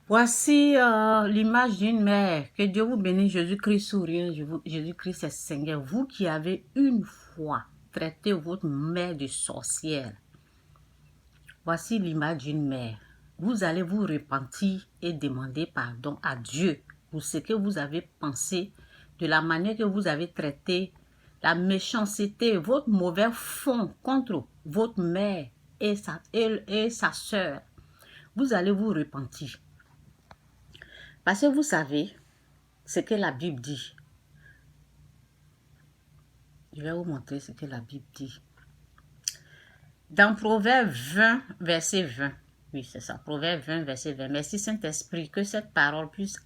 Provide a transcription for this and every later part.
Voici l'image d'une mère. Que Dieu vous bénisse, Jésus-Christ souriant, Jésus-Christ est Seigneur. Vous qui avez une fois traité votre mère de sorcière. Voici l'image d'une mère. Vous allez vous repentir et demander pardon à Dieu pour ce que vous avez pensé, de la manière que vous avez traité la méchanceté, votre mauvais fond contre votre mère et sa sœur. Vous allez vous repentir. Parce que vous savez ce que la Bible dit. Je vais vous montrer ce que la Bible dit. Dans Proverbe 20, verset 20. Oui, c'est ça. Proverbe 20, verset 20. Merci Saint-Esprit, que cette parole puisse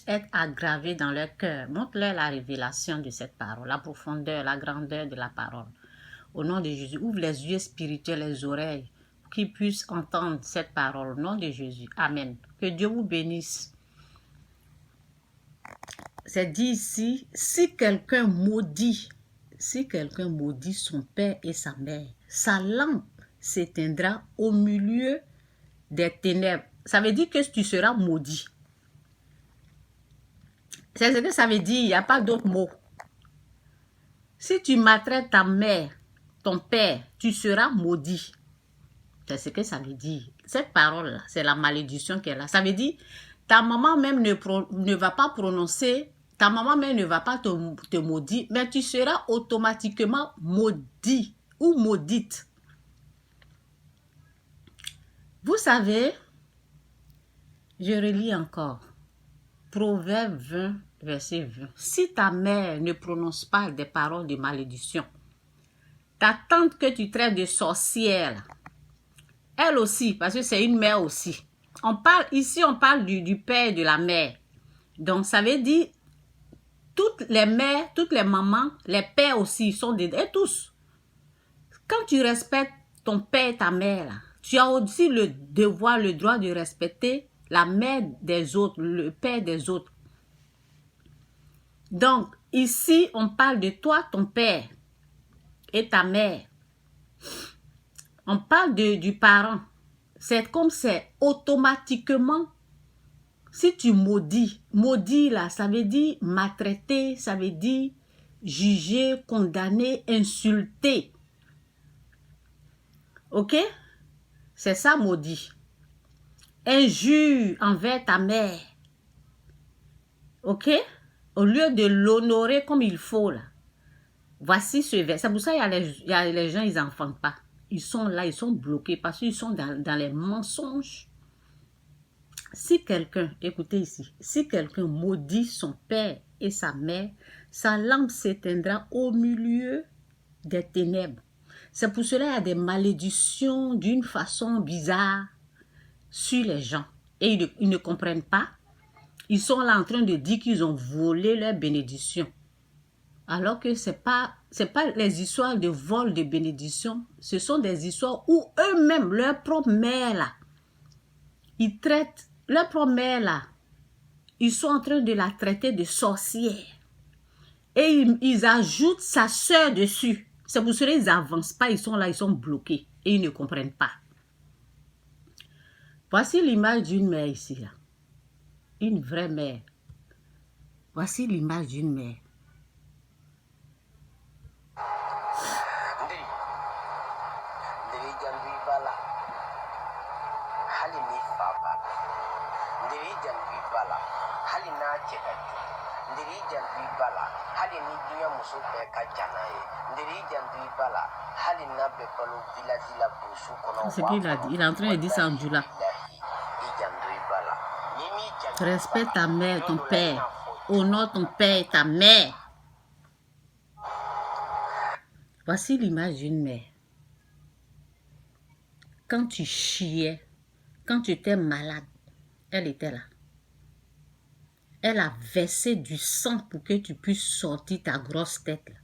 être aggravée dans leur cœur. Montre-leur la révélation de cette parole, la profondeur, la grandeur de la parole. Au nom de Jésus, ouvre les yeux spirituels, les oreilles, pour qu'ils puissent entendre cette parole. Au nom de Jésus. Amen. Que Dieu vous bénisse. C'est dit ici, si quelqu'un maudit son père et sa mère, sa lampe s'éteindra au milieu des ténèbres. Ça veut dire que tu seras maudit. C'est ce que ça veut dire, il n'y a pas d'autre mot. Si tu maltraites ta mère, ton père, tu seras maudit. C'est ce que ça veut dire. Cette parole-là, c'est la malédiction qu'elle a. Ça veut dire, ta maman même ne va pas prononcer, ta maman même ne va pas te maudire, mais tu seras automatiquement maudit ou maudite. Vous savez, je relis encore. Proverbe 20, verset 20. Si ta mère ne prononce pas des paroles de malédiction, ta tante que tu traites de sorcière, elle aussi, parce que c'est une mère aussi. On parle du père et de la mère. Donc, ça veut dire, toutes les mères, toutes les mamans, les pères aussi, sont des... Et tous. Quand tu respectes ton père et ta mère, là, tu as aussi le devoir, le droit de respecter la mère des autres, le père des autres. Donc, ici, on parle de toi, ton père et ta mère. On parle du parent. C'est comme c'est automatiquement, si tu maudis, maudit là, ça veut dire maltraiter, ça veut dire juger, condamner, insulter. Ok? C'est ça maudit. Injure envers ta mère. Ok? Au lieu de l'honorer comme il faut là. Voici ce verset. C'est pour ça qu'il y a les gens, ils n'enfantent pas. Ils sont là, ils sont bloqués parce qu'ils sont dans les mensonges. Si quelqu'un, écoutez ici, si quelqu'un maudit son père et sa mère, sa lampe s'éteindra au milieu des ténèbres. C'est pour cela qu'il y a des malédictions d'une façon bizarre sur les gens. Et ils ne comprennent pas. Ils sont là en train de dire qu'ils ont volé leur bénédiction. Alors que ce n'est pas les histoires de vol de bénédiction. Ce sont des histoires où eux-mêmes, leur propre mère là, ils traitent leur propre mère là. Ils sont en train de la traiter de sorcière. Et ils ajoutent sa sœur dessus. C'est pour cela qu'ils n'avancent pas. Ils sont là, ils sont bloqués. Et ils ne comprennent pas. Voici l'image d'une mère ici. Là. Une vraie mère. Voici l'image d'une mère. C'est ce qu'il a dit. Il est en train de dire ça en Djoula. Respecte ta mère, ton père. Honore ton père et ta mère. Voici l'image d'une mère. Quand tu chiais, quand tu étais malade, elle était là. Elle a versé du sang pour que tu puisses sortir ta grosse tête. Là.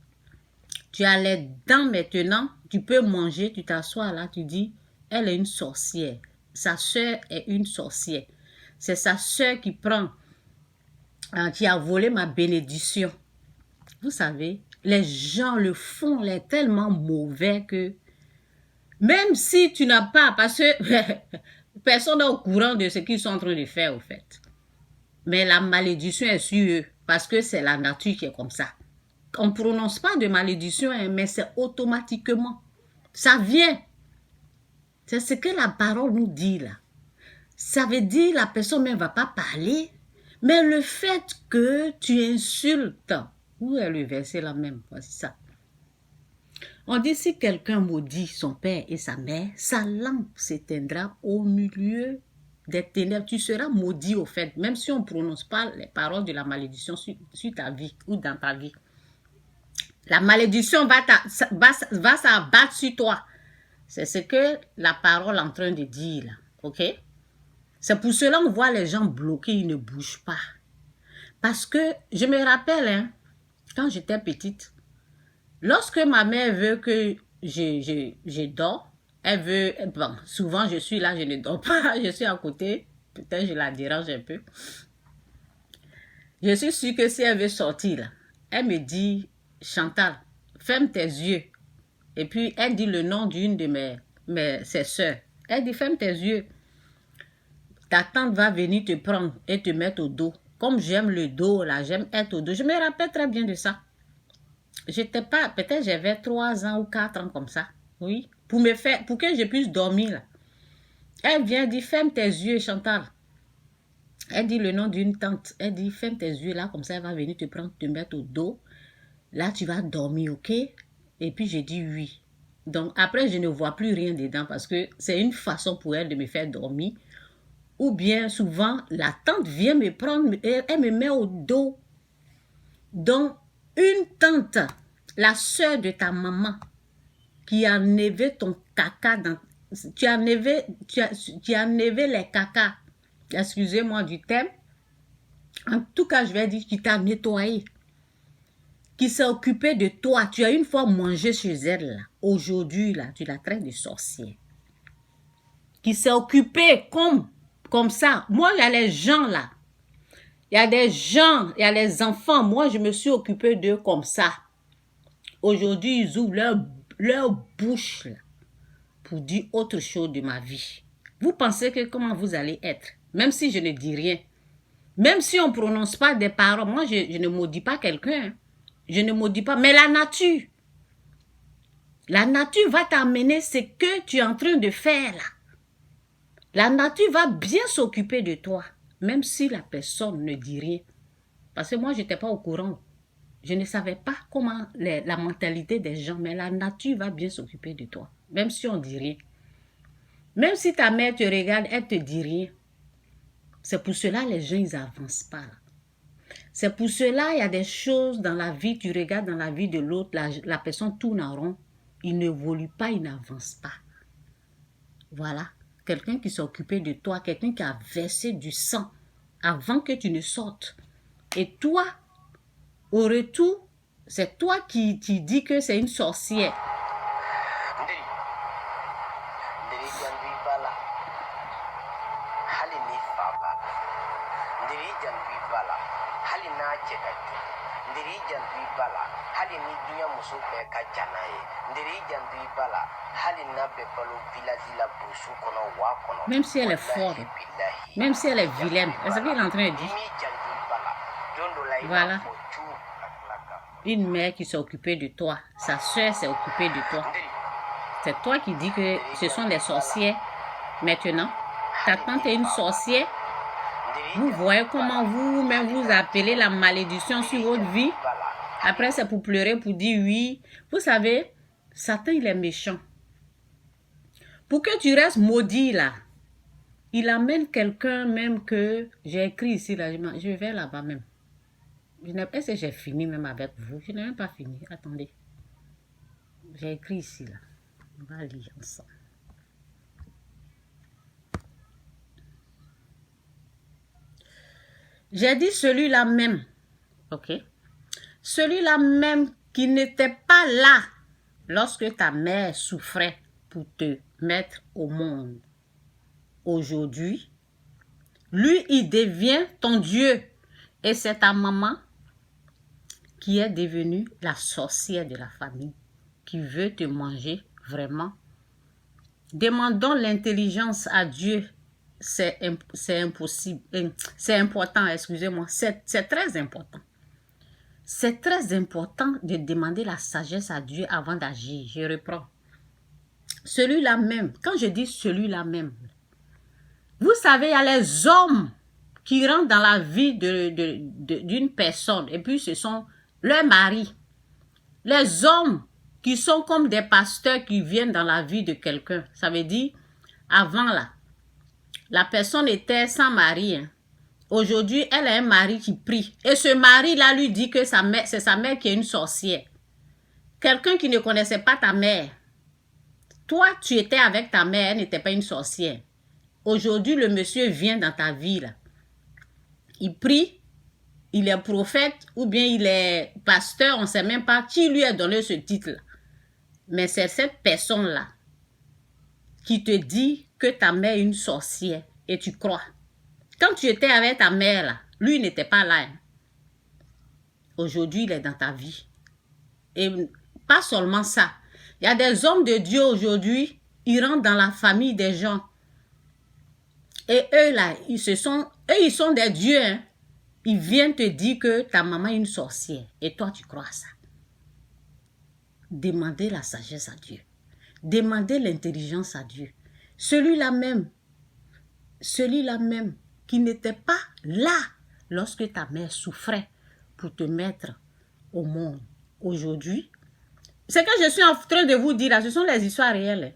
Tu as les dents maintenant, tu peux manger, tu t'assois là, tu dis, elle est une sorcière. Sa sœur est une sorcière. C'est sa sœur qui qui a volé ma bénédiction. Vous savez, les gens le font, est tellement mauvais que même si tu n'as pas, parce que Personne n'est au courant de ce qu'ils sont en train de faire, au fait. Mais la malédiction est sur eux, parce que c'est la nature qui est comme ça. On ne prononce pas de malédiction, hein, mais c'est automatiquement. Ça vient. C'est ce que la parole nous dit là. Ça veut dire la personne même ne va pas parler, mais le fait que tu insultes, où est le verset là même? Voici ça. On dit si quelqu'un maudit son père et sa mère, sa lampe s'éteindra au milieu des ténèbres. Tu seras maudit au fait, même si on ne prononce pas les paroles de la malédiction sur ta vie ou dans ta vie. La malédiction va s'abattre sur toi. C'est ce que la parole est en train de dire là, ok? C'est pour cela qu'on voit les gens bloqués, ils ne bougent pas. Parce que je me rappelle, hein, quand j'étais petite, lorsque ma mère veut que je dors, elle veut, bon, souvent je suis là, je ne dors pas, je suis à côté, peut-être je la dérange un peu. Je suis sûre que si elle veut sortir, là, elle me dit, Chantal, ferme tes yeux. Et puis elle dit le nom d'une de ses soeurs. Elle dit, ferme tes yeux. Ta tante va venir te prendre et te mettre au dos. Comme j'aime le dos, là, j'aime être au dos. Je me rappelle très bien de ça. J'étais pas, peut-être j'avais 3 ans ou 4 ans comme ça. Oui. Pour que je puisse dormir, là. Elle vient dire, ferme tes yeux, Chantal. Elle dit le nom d'une tante. Elle dit, ferme tes yeux, là, comme ça, elle va venir te prendre, te mettre au dos. Là, tu vas dormir, ok? Et puis, j'ai dit oui. Donc, après, je ne vois plus rien dedans parce que c'est une façon pour elle de me faire dormir. Ou bien, souvent, la tante vient me prendre, elle me met au dos. Donc, une tante, la soeur de ta maman, qui a enlevé ton caca, tu as enlevé les cacas, excusez-moi du thème, en tout cas, je vais dire, qui t'a nettoyé, qui s'est occupé de toi. Tu as une fois mangé chez elle, là. Aujourd'hui, là, tu la traites de sorcière. Qui s'est occupé comme ça. Moi, il y a les gens, là. Il y a des gens, il y a les enfants. Moi, je me suis occupée d'eux comme ça. Aujourd'hui, ils ouvrent leur bouche, là, pour dire autre chose de ma vie. Vous pensez que comment vous allez être? Même si je ne dis rien. Même si on ne prononce pas des paroles. Moi, je ne maudis pas quelqu'un. Je ne maudis pas. Mais la nature va t'amener ce que tu es en train de faire là. La nature va bien s'occuper de toi. Même si la personne ne dit rien. Parce que moi, je n'étais pas au courant. Je ne savais pas comment la mentalité des gens. Mais la nature va bien s'occuper de toi. Même si on ne dit rien. Même si ta mère te regarde, elle ne te dit rien. C'est pour cela que les gens, ils n'avancent pas. C'est pour cela qu'il y a des choses dans la vie, tu regardes dans la vie de l'autre, la personne tourne en rond. Il n'évolue pas, il n'avance pas. Voilà. Quelqu'un qui s'est occupé de toi, quelqu'un qui a versé du sang avant que tu ne sortes. Et toi, au retour, c'est toi qui dis que c'est une sorcière. Même si elle est forte, même si elle est vilaine, c'est ce qu'il est en train de dire. Voilà. Une mère qui s'est occupée de toi, sa soeur s'est occupée de toi. C'est toi qui dis que ce sont des sorcières. Maintenant, ta tante est une sorcière. Vous voyez comment vous-même vous appelez la malédiction sur votre vie. Après, c'est pour pleurer, pour dire oui. Vous savez, Satan, il est méchant. Pour que tu restes maudit là, il amène quelqu'un même que j'ai écrit ici là. Je vais là-bas même. Est-ce que j'ai fini même avec vous? Je n'ai même pas fini. Attendez. J'ai écrit ici là. On va lire ensemble. J'ai dit celui-là même. Ok. Celui-là même qui n'était pas là lorsque ta mère souffrait pour te mettre au monde. Aujourd'hui, lui, il devient ton Dieu. Et c'est ta maman qui est devenue la sorcière de la famille, qui veut te manger vraiment. Demandons l'intelligence à Dieu c'est impossible. C'est important, excusez-moi. C'est très important. C'est très important de demander la sagesse à Dieu avant d'agir. Je reprends. Celui-là même, quand je dis celui-là même, vous savez, il y a les hommes qui rentrent dans la vie d'une personne et puis ce sont leurs maris. Les hommes qui sont comme des pasteurs qui viennent dans la vie de quelqu'un. Ça veut dire, avant là, la personne était sans mari. Hein. Aujourd'hui, elle a un mari qui prie. Et ce mari-là lui dit que c'est sa mère qui est une sorcière. Quelqu'un qui ne connaissait pas ta mère. Toi, tu étais avec ta mère, elle n'était pas une sorcière. Aujourd'hui, le monsieur vient dans ta vie là. Il prie, il est prophète ou bien il est pasteur, on ne sait même pas qui lui a donné ce titre-là. Mais c'est cette personne-là qui te dit que ta mère est une sorcière et tu crois. Quand tu étais avec ta mère, là, lui n'était pas là. Hein. Aujourd'hui, il est dans ta vie. Et pas seulement ça. Il y a des hommes de Dieu aujourd'hui, ils rentrent dans la famille des gens. Et eux, là, ils sont des dieux. Hein. Ils viennent te dire que ta maman est une sorcière. Et toi, tu crois à ça. Demandez la sagesse à Dieu. Demandez l'intelligence à Dieu. Celui-là même qui n'était pas là lorsque ta mère souffrait pour te mettre au monde. Aujourd'hui, ce que je suis en train de vous dire là, ce sont les histoires réelles.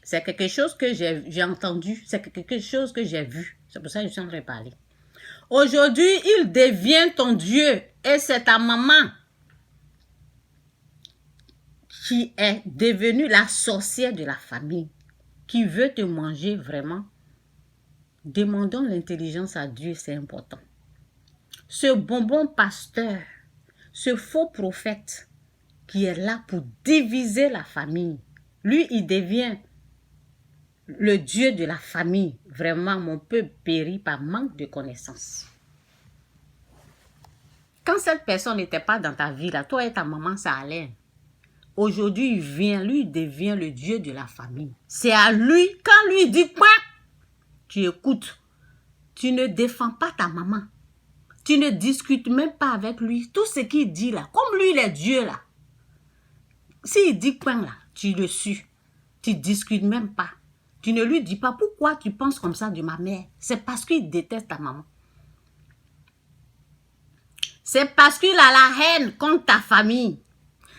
C'est quelque chose que j'ai entendu, c'est quelque chose que j'ai vu. C'est pour ça que je suis en train de parler. Aujourd'hui, il devient ton Dieu et c'est ta maman qui est devenue la sorcière de la famille, qui veut te manger vraiment. Demandons l'intelligence à Dieu, c'est important. Ce bonbon pasteur, ce faux prophète qui est là pour diviser la famille, lui, il devient le Dieu de la famille. Vraiment, mon peuple périt par manque de connaissances. Quand cette personne n'était pas dans ta vie, là, toi et ta maman, ça allait. Aujourd'hui, il vient, lui, il devient le Dieu de la famille. C'est à lui, quand lui dit quoi, tu écoutes. Tu ne défends pas ta maman. Tu ne discutes même pas avec lui. Tout ce qu'il dit là, comme lui, il est Dieu là. S'il dit quoi là, tu le suis. Tu ne discutes même pas. Tu ne lui dis pas pourquoi tu penses comme ça de ma mère. C'est parce qu'il déteste ta maman. C'est parce qu'il a la haine contre ta famille.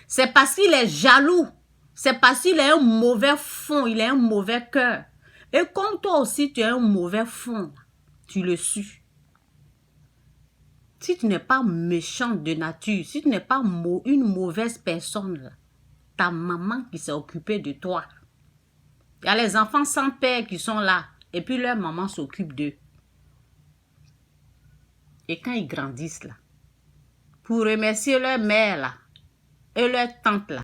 C'est parce qu'il est jaloux. C'est parce qu'il a un mauvais fond. Il a un mauvais cœur. Et comme toi aussi, tu as un mauvais fond, tu le suis. Si tu n'es pas méchant de nature, si tu n'es pas une mauvaise personne, ta maman qui s'est occupée de toi. Il y a les enfants sans père qui sont là. Et puis leur maman s'occupe d'eux. Et quand ils grandissent là, pour remercier leur mère là, et leur tante là,